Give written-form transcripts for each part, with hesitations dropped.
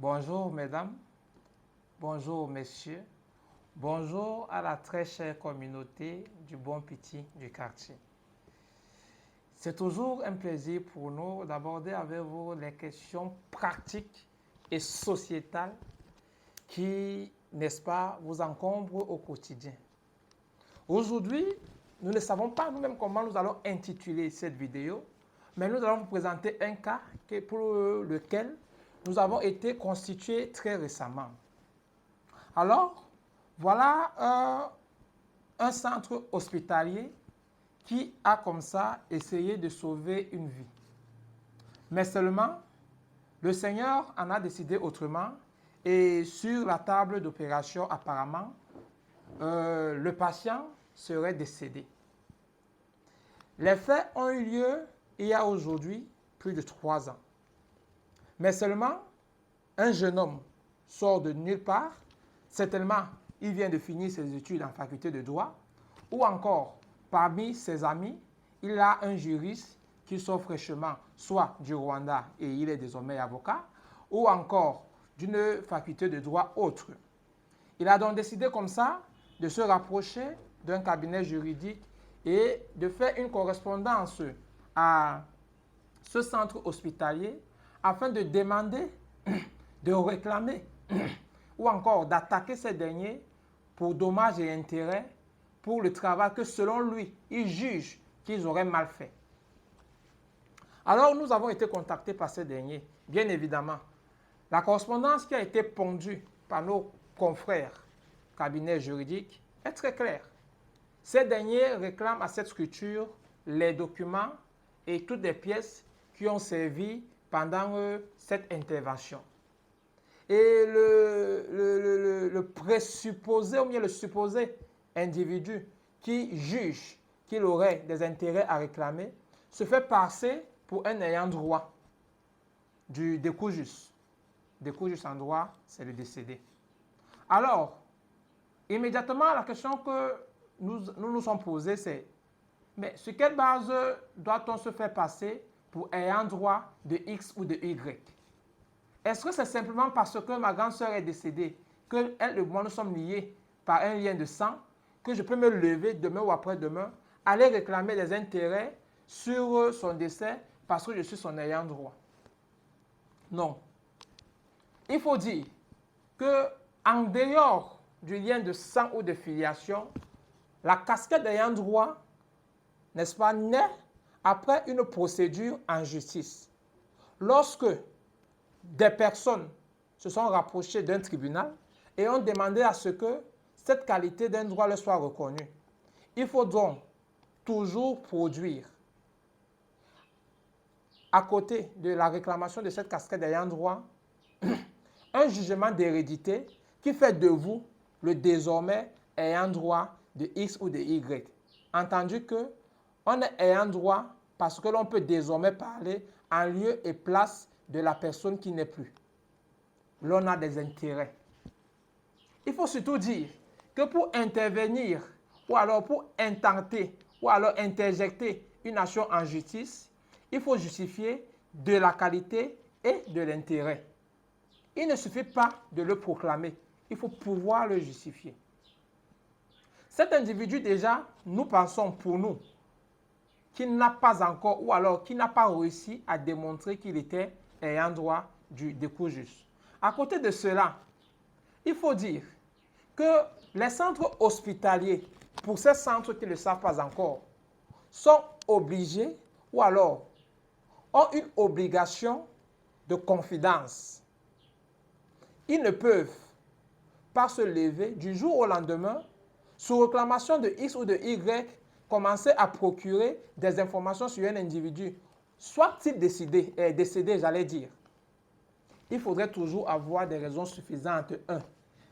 Bonjour mesdames, bonjour messieurs, bonjour à la très chère communauté du Bon Petit du quartier. C'est toujours un plaisir pour nous d'aborder avec vous les questions pratiques et sociétales qui, n'est-ce pas, vous encombrent au quotidien. Aujourd'hui, nous ne savons pas nous-mêmes comment nous allons intituler cette vidéo, mais nous allons vous présenter un cas pour lequel nous avons été constitués très récemment. Alors, voilà un centre hospitalier qui a comme ça essayé de sauver une vie. Mais seulement, le Seigneur en a décidé autrement et sur la table d'opération, apparemment, le patient serait décédé. Les faits ont eu lieu il y a aujourd'hui plus de 3 ans. Mais seulement, un jeune homme sort de nulle part, certainement il vient de finir ses études en faculté de droit, ou encore parmi ses amis, il a un juriste qui sort fraîchement, soit du Rwanda et il est désormais avocat, ou encore d'une faculté de droit autre. Il a donc décidé comme ça de se rapprocher d'un cabinet juridique et de faire une correspondance à ce centre hospitalier afin de demander, de réclamer ou encore d'attaquer ces derniers pour dommages et intérêts pour le travail que selon lui, il juge qu'ils auraient mal fait. Alors nous avons été contactés par ces derniers, bien évidemment. La correspondance qui a été pondue par nos confrères cabinets juridiques est très claire. Ces derniers réclament à cette structure les documents et toutes les pièces qui ont servi pendant cette intervention. Et le présupposé ou bien le supposé individu qui juge qu'il aurait des intérêts à réclamer se fait passer pour un ayant droit du décujus. Décujus en droit, c'est le décédé. Alors, immédiatement, la question que nous sommes posée, c'est mais sur quelle base doit-on se faire passer pour ayant droit de X ou de Y? Est-ce que c'est simplement parce que ma grande sœur est décédée, qu'elle et moi nous sommes liés par un lien de sang, que je peux me lever demain ou après-demain, aller réclamer des intérêts sur son décès parce que je suis son ayant droit? Non. Il faut dire qu'en dehors du lien de sang ou de filiation, la casquette d'ayant droit, n'est-ce pas, naît après une procédure en justice. Lorsque des personnes se sont rapprochées d'un tribunal et ont demandé à ce que cette qualité d'un droit leur soit reconnue, il faut donc toujours produire, à côté de la réclamation de cette casquette d'ayant droit, un jugement d'hérédité qui fait de vous le désormais ayant droit de X ou de Y. Entendu que on est ayant droit parce que l'on peut désormais parler en lieu et place de la personne qui n'est plus. L'on a des intérêts. Il faut surtout dire que pour intervenir ou alors pour intenter ou alors interjecter une action en justice, il faut justifier de la qualité et de l'intérêt. Il ne suffit pas de le proclamer, il faut pouvoir le justifier. Cet individu déjà, nous pensons pour nous, qui n'a pas encore ou alors qui n'a pas réussi à démontrer qu'il était ayant droit du décujus. À côté de cela, il faut dire que les centres hospitaliers, pour ces centres qui ne le savent pas encore, sont obligés ou alors ont une obligation de confidence. Ils ne peuvent pas se lever du jour au lendemain, sous réclamation de X ou de Y, commencer à procurer des informations sur un individu, soit-il décédé, j'allais dire. Il faudrait toujours avoir des raisons suffisantes, un.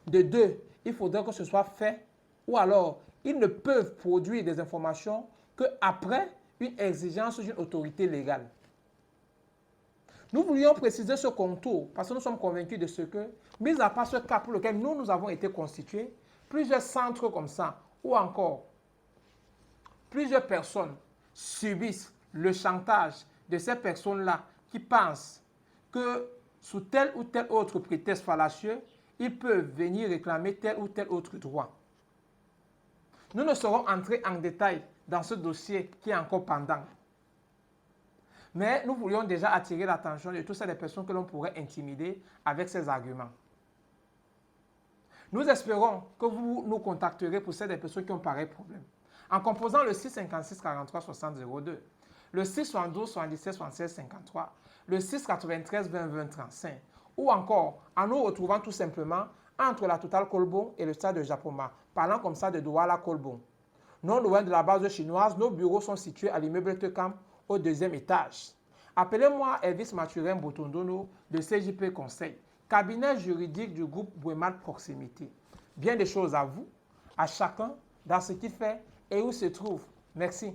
De deux, il faudrait que ce soit fait, ou alors, ils ne peuvent produire des informations qu'après une exigence d'une autorité légale. Nous voulions préciser ce contour parce que nous sommes convaincus de ce que, mis à part ce cas pour lequel nous avons été constitués, plusieurs centres comme ça, ou encore plusieurs personnes subissent le chantage de ces personnes-là qui pensent que sous tel ou tel autre prétexte fallacieux, ils peuvent venir réclamer tel ou tel autre droit. Nous ne serons entrés en détail dans ce dossier qui est encore pendant. Mais nous voulions déjà attirer l'attention de toutes ces personnes que l'on pourrait intimider avec ces arguments. Nous espérons que vous nous contacterez pour ces personnes qui ont pareil problème. En composant le 656 43 60 02, le 672 77 76 53, le 693 20 20 35, ou encore en nous retrouvant tout simplement entre la Total Colbon et le stade de Japoma, parlant comme ça de Douala Colbon. Non loin de la base chinoise, nos bureaux sont situés à l'immeuble Tekam au 2e étage. Appelez-moi Elvis Mathurin Botondono de CJP Conseil, cabinet juridique du groupe Bouemal Proximité. Bien des choses à vous, à chacun, dans ce qu'il fait et où se trouve. Merci.